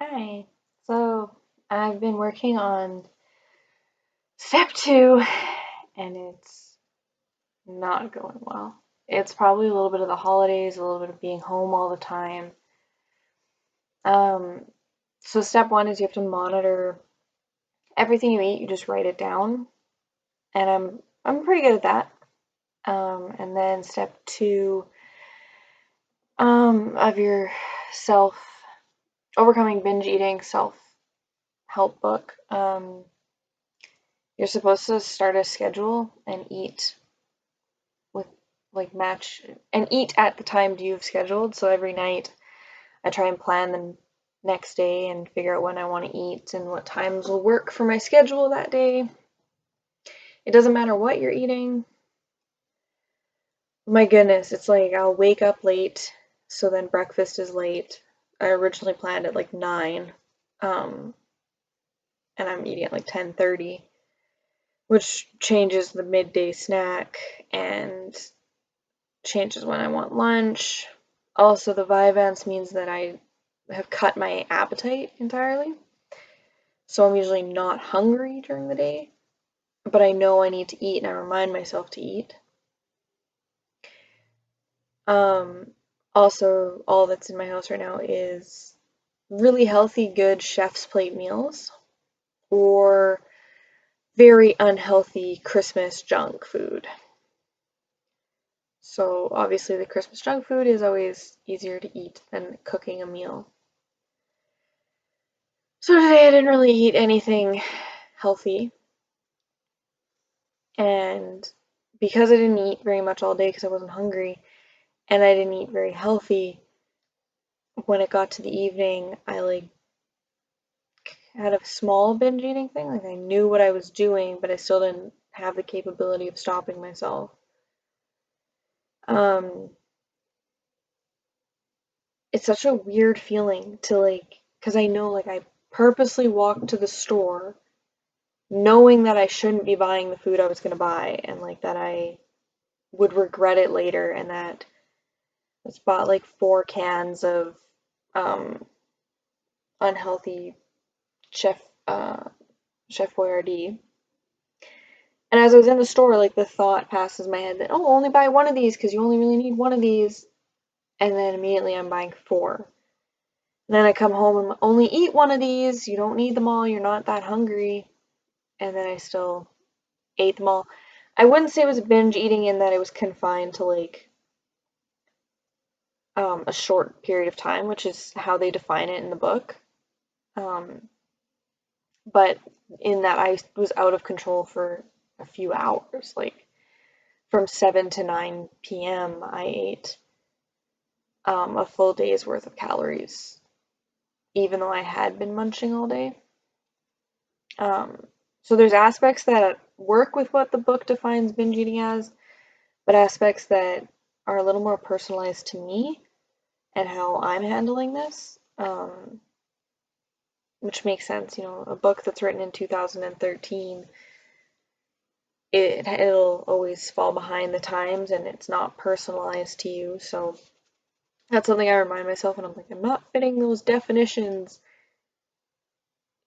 Hi. So I've been working on step two, and it's not going well. It's probably a little bit of the holidays, a little bit of being home all the time. Um, so step one is you have to monitor everything you eat. You just write it down, and I'm pretty good at that. And then step two, of your self overcoming binge eating self help book. You're supposed to start a schedule and eat with like match and eat at the time you've scheduled. So every night I try and plan the next day and figure out when I want to eat and what times will work for my schedule that day. It doesn't matter what you're eating. My goodness, it's like I'll wake up late, so then breakfast is late. I originally planned at like 9, um, and I'm eating at like 10:30, which changes the midday snack and changes when I want lunch. Also, the Vyvanse means that I have cut my appetite entirely. So I'm usually not hungry during the day, but I know I need to eat and I remind myself to eat. Um, Also, all that's in my house right now is really healthy, good chef's plate meals or very unhealthy Christmas junk food. So obviously the Christmas junk food is always easier to eat than cooking a meal. So today I didn't really eat anything healthy, and because I didn't eat very much all day because I wasn't hungry, and I didn't eat very healthy, when it got to the evening, I like had a small binge eating thing. Like I knew what I was doing, but I still didn't have the capability of stopping myself. Um, it's such a weird feeling to like, because I know like I purposely walked to the store knowing that I shouldn't be buying the food I was going to buy and like that I would regret it later and that I just bought like 4 cans of um, unhealthy Chef Chef Boyardee. And as I was in the store, like the thought passes my head that, oh, only buy one of these because you only really need one of these. And then immediately I'm buying 4. And then I come home and only eat one of these. You don't need them all. You're not that hungry. And then I still ate them all. I wouldn't say it was binge eating in that it was confined to like a short period of time, which is how they define it in the book. Um, but in that I was out of control for a few hours, like from 7 to 9 p.m. I ate a full day's worth of calories, even though I had been munching all day. Um, so there's aspects that work with what the book defines binge eating as, but aspects that are a little more personalized to me and how I'm handling this, which makes sense. You know, a book that's written in 2013, it'll always fall behind the times and it's not personalized to you. So that's something I remind myself, and I'm like, I'm not fitting those definitions.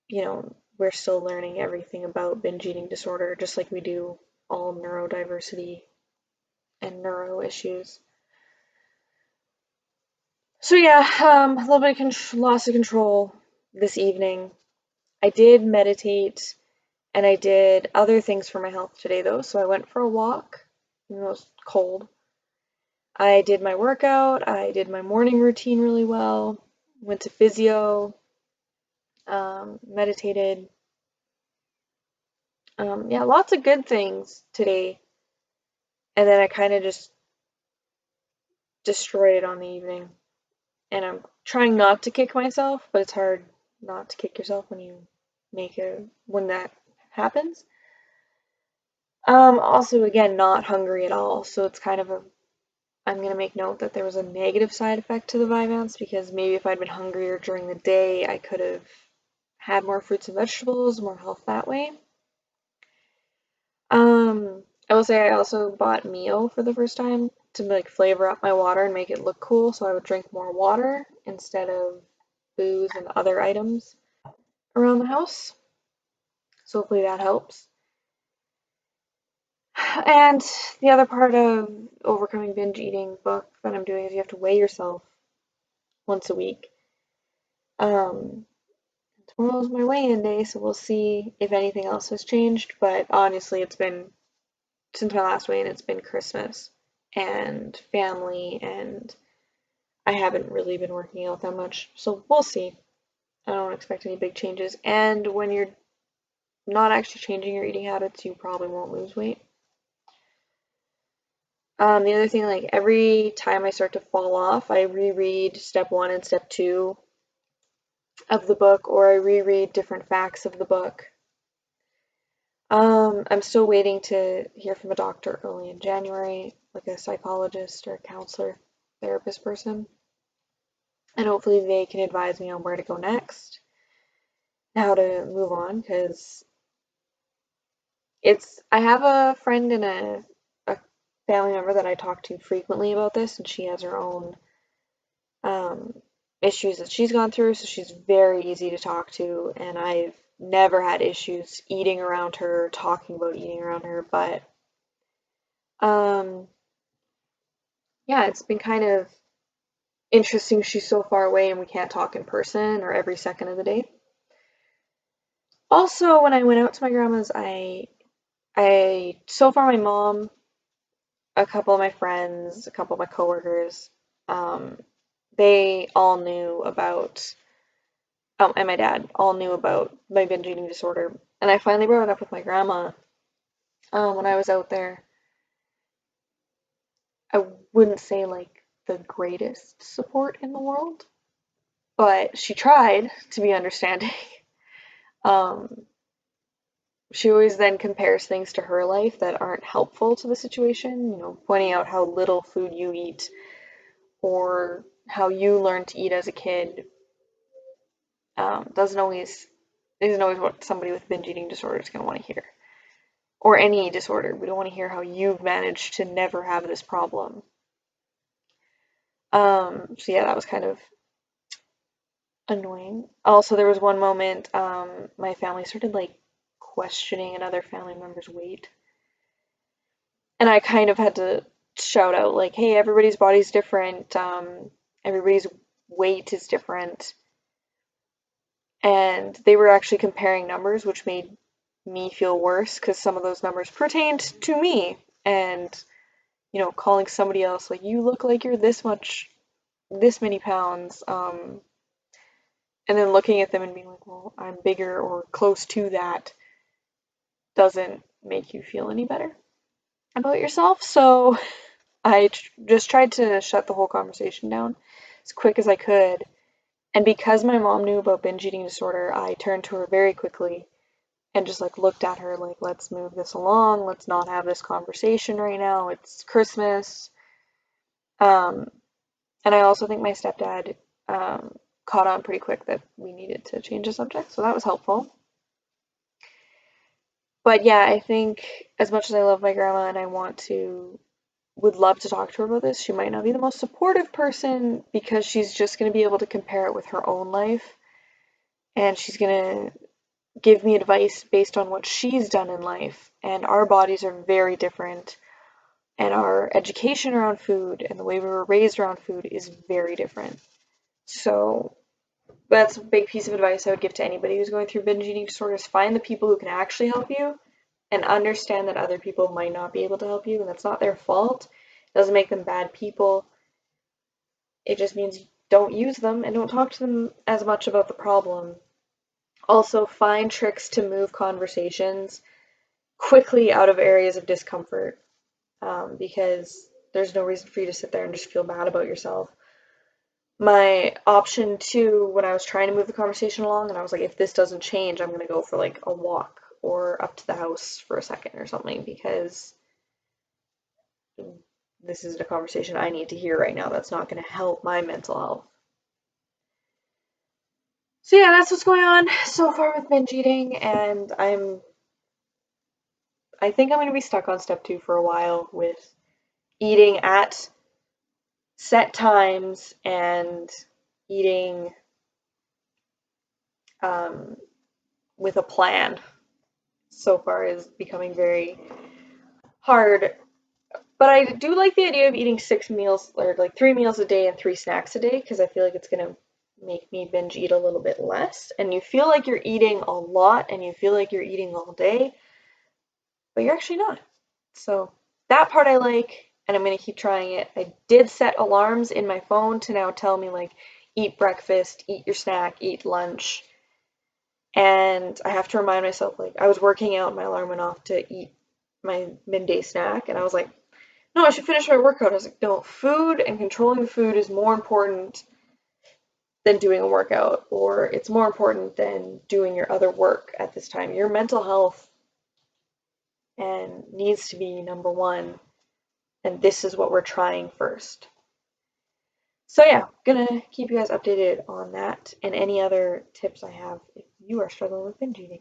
You know, we're still learning everything about binge eating disorder, just like we do all neurodiversity and neuro issues. So yeah, a little bit of loss of control this evening. I did meditate and I did other things for my health today though. So I went for a walk, even though it was cold. I did my workout. I did my morning routine really well. Went to physio, meditated. Yeah, lots of good things today. And then I kind of just destroyed it on the evening. And I'm trying not to kick myself, but it's hard not to kick yourself when that happens. Also, again, not hungry at all. So it's kind of I'm going to make note that there was a negative side effect to the Vyvanse because maybe if I'd been hungrier during the day, I could have had more fruits and vegetables, more health that way. I will say I also bought Mio for the first time to like flavor up my water and make it look cool, so I would drink more water instead of booze and other items around the house. So hopefully that helps. And the other part of overcoming binge eating book that I'm doing is you have to weigh yourself once a week. Tomorrow's my weigh-in day, so we'll see if anything else has changed. But honestly, it's been since my last weigh-in, it's been Christmas and family, and I haven't really been working out that much. So we'll see. I don't expect any big changes. And when you're not actually changing your eating habits, you probably won't lose weight. The other thing, like every time I start to fall off, I reread step 1 and step 2 of the book, or I reread different facts of the book. I'm still waiting to hear from a doctor early in January, like a psychologist or a counselor, therapist person. And hopefully they can advise me on where to go next, how to move on, because I have a friend and a family member that I talk to frequently about this, and she has her own issues that she's gone through, so she's very easy to talk to, and I've never had issues eating around her, talking about eating around her, but yeah, it's been kind of interesting. She's so far away and we can't talk in person or every second of the day. Also, when I went out to my grandma's, so far my mom, a couple of my friends, a couple of my coworkers, they all knew about, and my dad all knew about my binge eating disorder. And I finally brought it up with my grandma when I was out there. I wouldn't say like the greatest support in the world, but she tried to be understanding. Um, she always then compares things to her life that aren't helpful to the situation, pointing out how little food you eat or how you learned to eat as a kid. Doesn't always isn't always what somebody with binge eating disorder is going to want to hear, or any disorder. We don't want to hear how you've managed to never have this problem. So yeah, that was kind of annoying. Also, there was one moment my family started like questioning another family member's weight, and I kind of had to shout out like, "Hey, everybody's body's different. Everybody's weight is different." And they were actually comparing numbers, which made me feel worse because some of those numbers pertained to me. And, calling somebody else like, you look like you're this much, this many pounds, and then looking at them and being like, well, I'm bigger or close to that, doesn't make you feel any better about yourself. So I just tried to shut the whole conversation down as quick as I could. And because my mom knew about binge eating disorder, I turned to her very quickly and just like looked at her like, let's move this along. Let's not have this conversation right now. It's Christmas. And I also think my stepdad caught on pretty quick that we needed to change the subject, so that was helpful. But yeah, I think as much as I love my grandma and would love to talk to her about this, she might not be the most supportive person because she's just going to be able to compare it with her own life, and she's going to give me advice based on what she's done in life, and our bodies are very different, and our education around food and the way we were raised around food is very different. So that's a big piece of advice I would give to anybody who's going through binge eating disorders. Find the people who can actually help you and understand that other people might not be able to help you, and that's not their fault. It doesn't make them bad people. It just means don't use them and don't talk to them as much about the problem. Also, find tricks to move conversations quickly out of areas of discomfort, because there's no reason for you to sit there and just feel bad about yourself. My option two, when I was trying to move the conversation along, and I was like, if this doesn't change, I'm going to go for like a walk or up to the house for a second or something, because this isn't a conversation I need to hear right now. That's not going to help my mental health. So yeah, that's what's going on so far with binge eating, and I think I'm going to be stuck on step 2 for a while with eating at set times and eating um, with a plan so far is becoming very hard. But I do like the idea of eating 6 meals, or like 3 meals a day and 3 snacks a day, because I feel like it's going to make me binge eat a little bit less. And you feel like you're eating a lot and you feel like you're eating all day, but you're actually not. So that part I like, and I'm going to keep trying it. I did set alarms in my phone to now tell me, like, eat breakfast, eat your snack, eat lunch. And I have to remind myself, like, I was working out, my alarm went off to eat my midday snack, and I was like, no, I should finish my workout. I was like, no, food and controlling the food is more important than doing a workout, or it's more important than doing your other work at this time. Your mental health and needs to be number one, and this is what we're trying first. So yeah, gonna keep you guys updated on that and any other tips I have if you are struggling with binge eating.